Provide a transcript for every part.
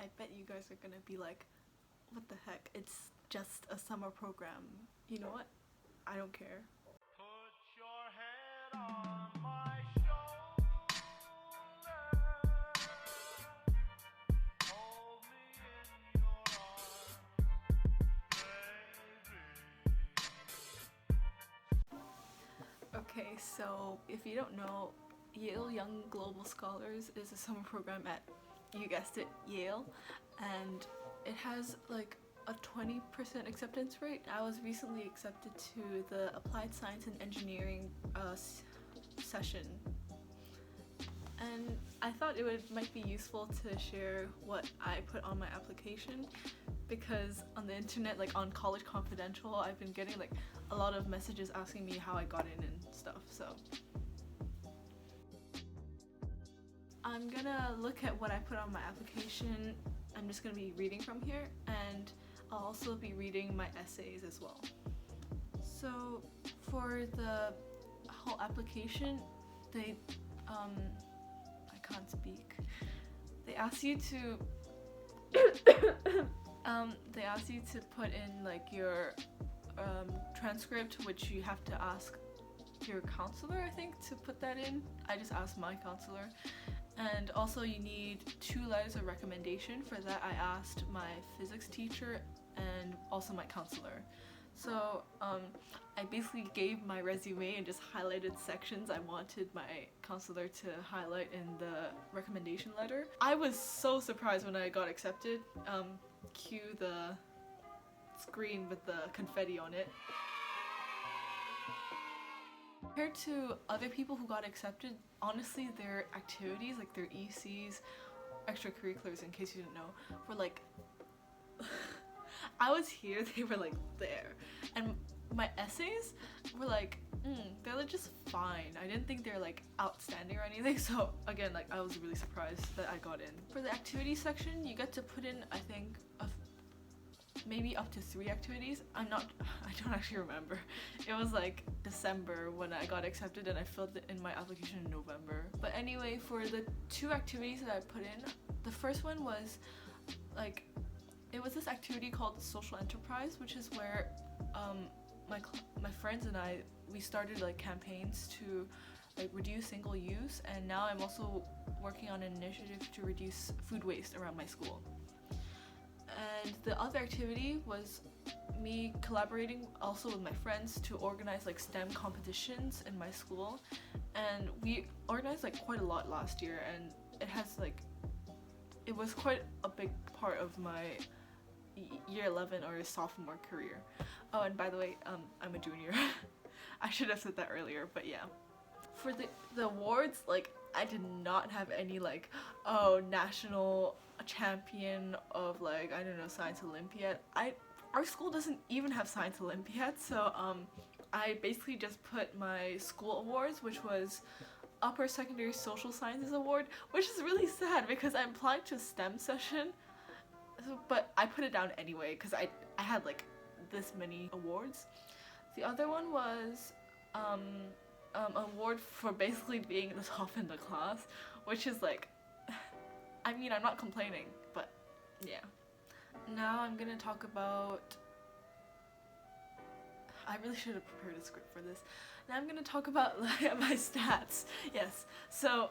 I bet you guys are gonna be like, what the heck, it's just a summer program. You know what? I don't care. Put your head on my shoulder. Hold me in your arms, baby. Okay, so if you don't know, Yale Young Global Scholars is a summer program at, you guessed it, Yale, and it has like a 20% acceptance rate. I was recently accepted to the Applied Science and Engineering session, and I thought it might be useful to share what I put on my application, because on the internet, like on College Confidential, I've been getting like a lot of messages asking me how I got in and stuff. So I'm gonna look at what I put on my application. I'm just gonna be reading from here, and I'll also be reading my essays as well. So for the whole application, they I can't speak. They ask you to they ask you to put in like your transcript, which you have to ask your counselor, I think, to put that in. I just asked my counselor. And also you need 2 letters of recommendation. For that I asked my physics teacher and also my counselor. So I basically gave my resume and just highlighted sections I wanted my counselor to highlight in the recommendation letter. I was so surprised when I got accepted. Cue the screen with the confetti on it. Compared to other people who got accepted, honestly their activities, like their ECs, extracurriculars in case you didn't know, were like I was here, they were like there. And my essays were like, they're like just fine. I didn't think they're like outstanding or anything, so again, like I was really surprised that I got in. For the activity section, you get to put in, I think, maybe up to 3 activities. I don't actually remember. It was like December when I got accepted and I filled it in my application in November. But anyway, for the 2 activities that I put in, the first one was like, it was this activity called social enterprise, which is where my friends and I, we started like campaigns to like reduce single use, and now I'm also working on an initiative to reduce food waste around my school. And the other activity was me collaborating also with my friends to organize like STEM competitions in my school, and we organized like quite a lot last year, and it was quite a big part of my year 11 or sophomore career. Oh, and by the way, I'm a junior. I should have said that earlier, but yeah. For the awards, like I did not have any like, oh, national champion of like, I don't know, science olympiad. Our school doesn't even have science olympiad, so I basically just put my school awards, which was upper secondary social sciences award, which is really sad because I applied to a STEM session, but I put it down anyway because I had like this many awards. The other one was award for basically being the top in the class, which is like, I mean, I'm not complaining, but yeah. Now I'm gonna talk about, I really should have prepared a script for this. Now I'm gonna talk about like, my stats. Yes, so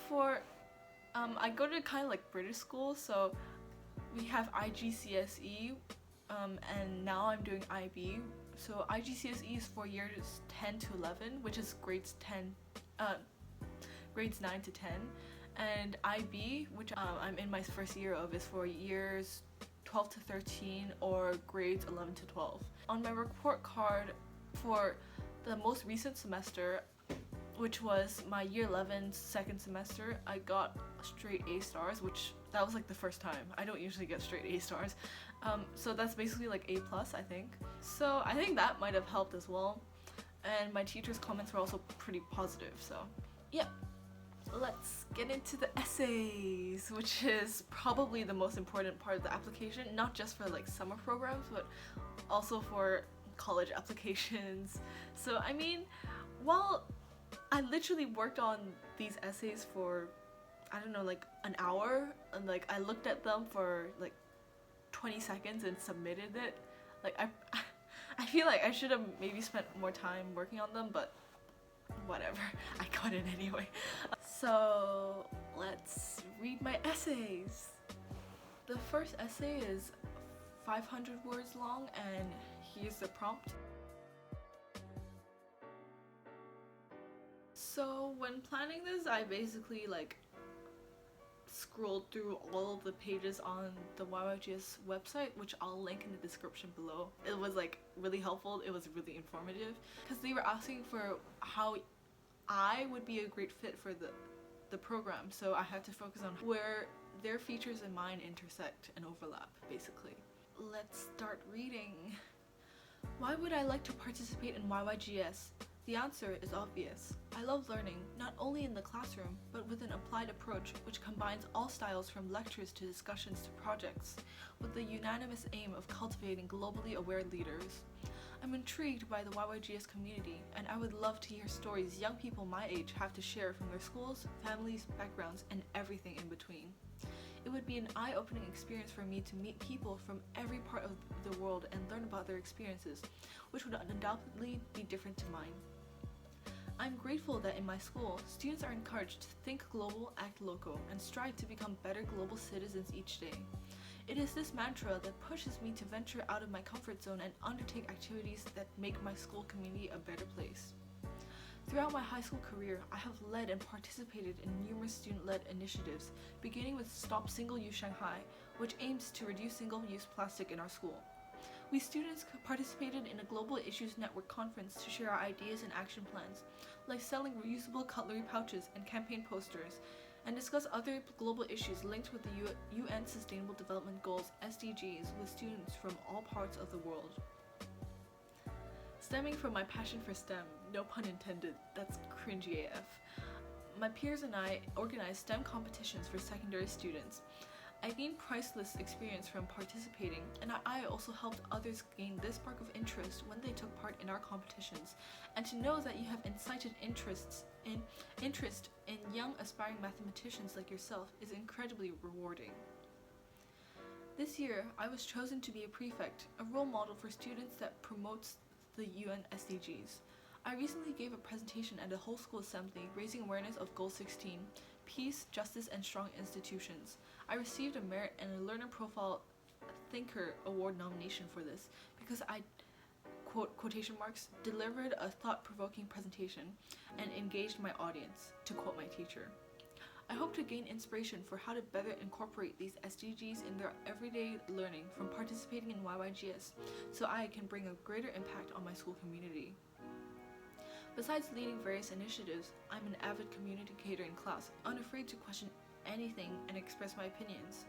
for I go to kind of like British school, so we have IGCSE, and now I'm doing IB. So IGCSE is for years 10 to 11, which is grades 9 to 10, and IB, which I'm in my first year of, is for years 12 to 13 or grades 11 to 12. On my report card for the most recent semester, which was my year 11 second semester, I got straight A stars, which that was like the first time. I don't usually get straight A stars. So that's basically like A+, I think. So I think that might have helped as well. And my teacher's comments were also pretty positive, so yeah. Let's get into the essays, which is probably the most important part of the application, not just for like summer programs, but also for college applications. So I mean, while I literally worked on these essays for, I don't know, like an hour, and like I looked at them for like 20 seconds and submitted it. Like I feel like I should have maybe spent more time working on them, but whatever. I got it anyway. So let's read my essays. The first essay is 500 words long, and here's the prompt. So when planning this, I basically like scrolled through all of the pages on the YYGS website, which I'll link in the description below. It was like really helpful. It was really informative because they were asking for how I would be a great fit for the program, so I had to focus on where their features and mine intersect and overlap, basically. Let's start reading. Why would I like to participate in YYGS? The answer is obvious. I love learning, not only in the classroom, but with an applied approach which combines all styles from lectures to discussions to projects, with the unanimous aim of cultivating globally aware leaders. I'm intrigued by the YYGS community, and I would love to hear stories young people my age have to share from their schools, families, backgrounds, and everything in between. It would be an eye-opening experience for me to meet people from every part of the world and learn about their experiences, which would undoubtedly be different to mine. I'm grateful that in my school, students are encouraged to think global, act local, and strive to become better global citizens each day. It is this mantra that pushes me to venture out of my comfort zone and undertake activities that make my school community a better place. Throughout my high school career, I have led and participated in numerous student-led initiatives, beginning with Stop Single-Use Shanghai, which aims to reduce single-use plastic in our school. We students participated in a Global Issues Network conference to share our ideas and action plans, like selling reusable cutlery pouches and campaign posters, and discuss other global issues linked with the UN Sustainable Development Goals (SDGs) with students from all parts of the world. Stemming from my passion for STEM, no pun intended, that's cringy AF, my peers and I organized STEM competitions for secondary students. I gained priceless experience from participating, and I also helped others gain this spark of interest when they took part in our competitions, and to know that you have incited interest in young aspiring mathematicians like yourself is incredibly rewarding. This year, I was chosen to be a prefect, a role model for students that promotes the UN SDGs. I recently gave a presentation at a whole school assembly raising awareness of Goal 16, Peace, Justice, and Strong Institutions. I received a Merit and a Learner Profile Thinker Award nomination for this because I, quotation marks, delivered a thought-provoking presentation and engaged my audience, to quote my teacher. I hope to gain inspiration for how to better incorporate these SDGs in their everyday learning from participating in YYGS so I can bring a greater impact on my school community. Besides leading various initiatives, I'm an avid communicator in class, unafraid to question anything and express my opinions.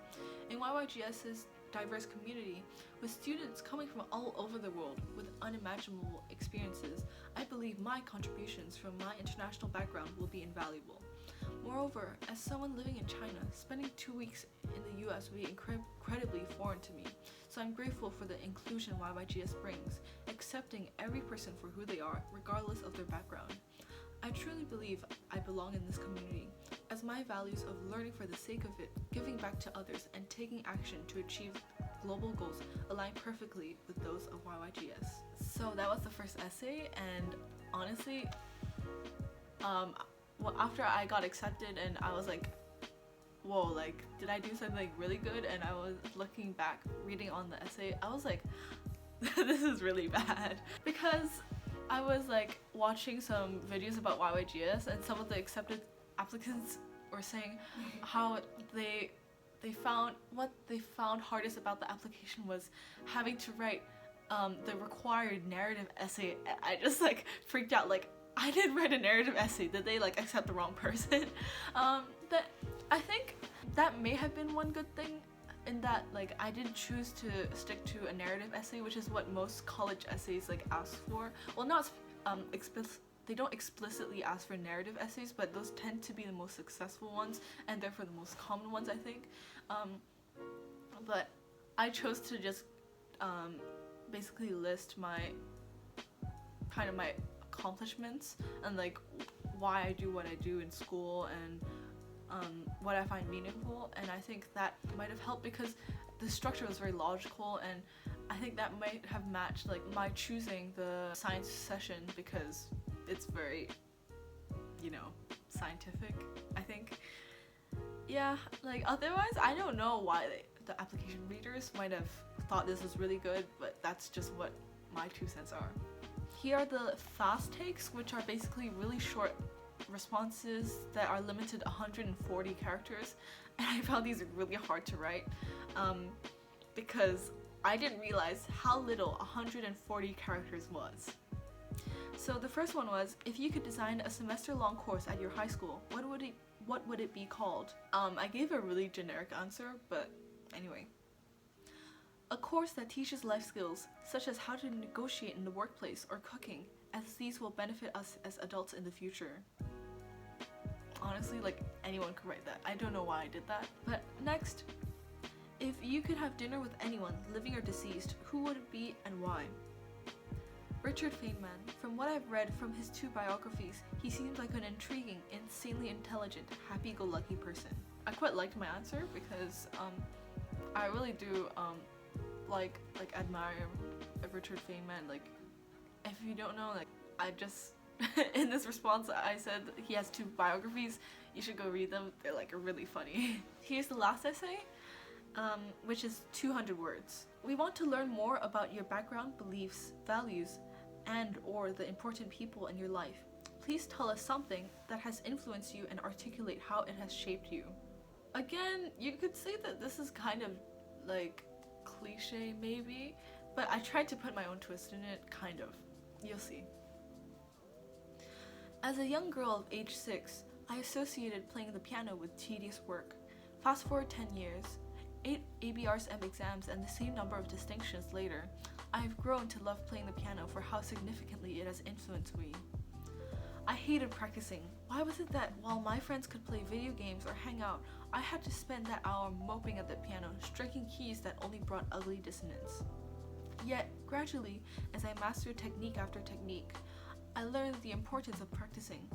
In YYGS's diverse community, with students coming from all over the world with unimaginable experiences, I believe my contributions from my international background will be invaluable. Moreover, as someone living in China, spending 2 weeks in the US will be incredibly foreign to me, so I'm grateful for the inclusion YYGS brings, accepting every person for who they are, regardless of their background. I truly believe I belong in this community, as my values of learning for the sake of it, giving back to others, and taking action to achieve global goals align perfectly with those of YYGS. So that was the first essay, and honestly, well, after I got accepted and I was like, whoa, like, did I do something really good? And I was looking back, reading on the essay, I was like, this is really bad. Because I was like watching some videos about YYGS, and some of the accepted applicants were saying how they found what they found hardest about the application was having to write the required narrative essay. I just like freaked out, like, I didn't write a narrative essay. Did they like accept the wrong person? That I think that may have been one good thing, in that like I didn't choose to stick to a narrative essay, which is what most college essays like ask for. Well, not they don't explicitly ask for narrative essays, but those tend to be the most successful ones and therefore the most common ones, I think. But I chose to just basically list my accomplishments and like why I do what I do in school, and what I find meaningful, and I think that might have helped because the structure was very logical, and I think that might have matched like my choosing the science session because it's very, you know, scientific, I think. Yeah, like otherwise I don't know why the application readers might have thought this was really good, but that's just what my 2 cents are. Here are the fast takes, which are basically really short responses that are limited to 140 characters, and I found these really hard to write because I didn't realize how little 140 characters was. So the first one was, if you could design a semester-long course at your high school, what would it be called? I gave a really generic answer, but anyway. A course that teaches life skills, such as how to negotiate in the workplace or cooking, as these will benefit us as adults in the future. Honestly, like, anyone could write that. I don't know why I did that. But next, if you could have dinner with anyone, living or deceased, who would it be and why? Richard Feynman. From what I've read from his 2 biographies, he seems like an intriguing, insanely intelligent, happy-go-lucky person. I quite liked my answer because I really do like admire Richard Feynman. Like, if you don't know, like, I just in this response I said he has 2 biographies. You should go read them. They're like really funny. Here's the last essay, which is 200 words. We want to learn more about your background, beliefs, values, and or the important people in your life. Please tell us something that has influenced you and articulate how it has shaped you. Again, you could say that this is kind of like cliche maybe, but I tried to put my own twist in it, kind of. You'll see. As a young girl of age 6, I associated playing the piano with tedious work. Fast forward 10 years, 8 ABRSM exams and the same number of distinctions later, I have grown to love playing the piano for how significantly it has influenced me. I hated practicing. Why was it that while my friends could play video games or hang out, I had to spend that hour moping at the piano, striking keys that only brought ugly dissonance? Yet, gradually, as I mastered technique after technique, I learned the importance of practicing.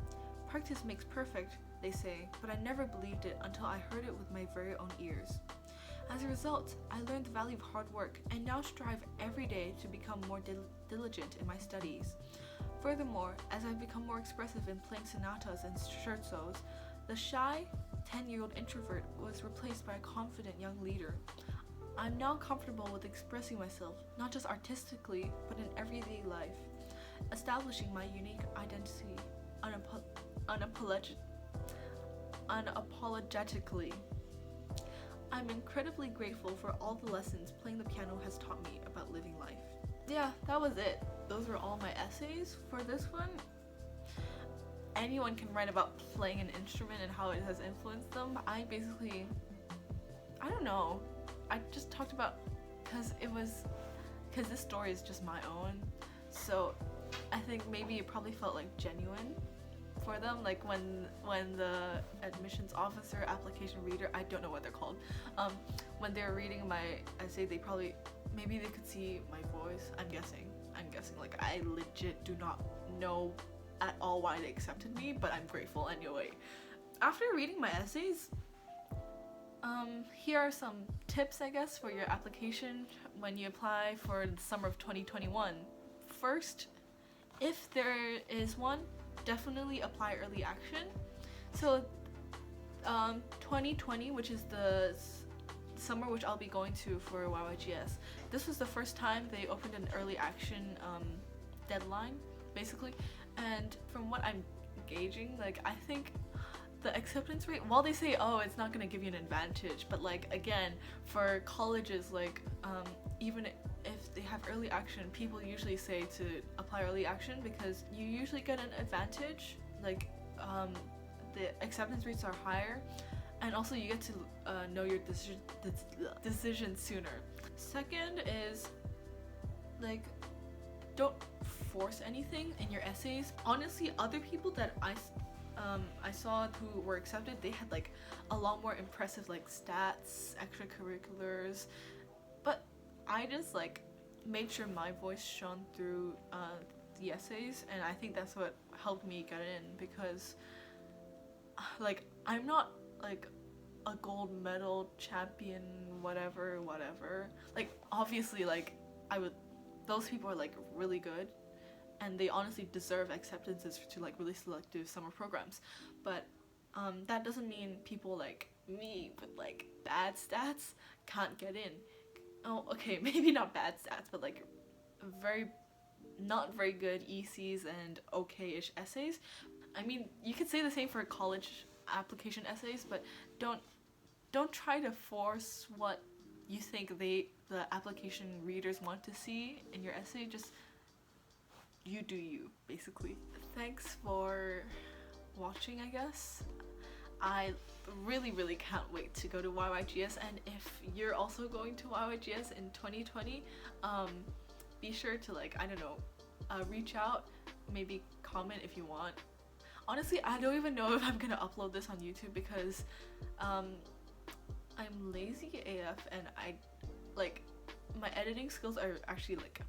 Practice makes perfect, they say, but I never believed it until I heard it with my very own ears. As a result, I learned the value of hard work and now strive every day to become more diligent in my studies. Furthermore, as I've become more expressive in playing sonatas and scherzos, the shy, 10-year-old introvert was replaced by a confident young leader. I'm now comfortable with expressing myself, not just artistically, but in everyday life, establishing my unique identity unapologetically. I'm incredibly grateful for all the lessons playing the piano has taught me about living life. Yeah, that was it. Those were all my essays for this one. Anyone can write about playing an instrument and how it has influenced them. I don't know. I just talked about because this story is just my own. So I think maybe it probably felt like genuine for them, like when the admissions officer, application reader, I don't know what they're called, when they're reading my essay, maybe they could see my voice. I'm guessing like I legit do not know at all why they accepted me, but I'm grateful anyway. After reading my essays, here are some tips, I guess, for your application when you apply for the summer of 2021. First, if there is one, definitely apply early action. So 2020, which is the summer which I'll be going to for YYGS, this was the first time they opened an early action deadline, basically. And from what I'm gauging, like, I think the acceptance rate, while they say, oh, it's not going to give you an advantage, but like, again, for colleges, like, even if they have early action, people usually say to apply early action because you usually get an advantage, like, the acceptance rates are higher, and also you get to know your decision sooner. Second is, like, don't force anything in your essays. Honestly, other people that I saw who were accepted, they had like a lot more impressive like stats, extracurriculars, but I just like made sure my voice shone through the essays, and I think that's what helped me get in, because like I'm not like a gold medal champion, whatever, whatever. Like obviously, like those people are like really good, and they honestly deserve acceptances to like really selective summer programs. But that doesn't mean people like me with like bad stats can't get in. Oh, okay, maybe not bad stats, but like very not very good ECs and okay-ish essays. I mean, you could say the same for college application essays, but don't try to force what you think the application readers want to see in your essay. Just you do you, basically. Thanks for watching, I guess. I really can't wait to go to YYGS, and if you're also going to YYGS in 2020, be sure to like, I don't know, reach out, maybe comment if you want. Honestly, I don't even know if I'm gonna upload this on YouTube because I'm lazy AF, and I like my editing skills are actually like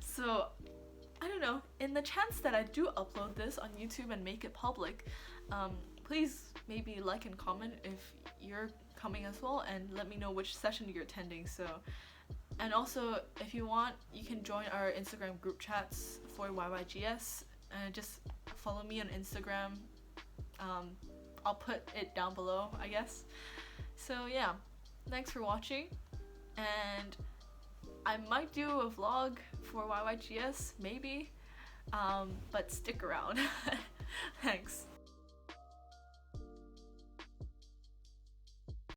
so I don't know. In the chance that I do upload this on YouTube and make it public, please maybe like and comment if you're coming as well, and let me know which session you're attending. So, and also if you want, you can join our Instagram group chats for YYGS, and just follow me on Instagram. I'll put it down below, I guess. So yeah, thanks for watching, and I might do a vlog for YYGS, maybe, but stick around. Thanks.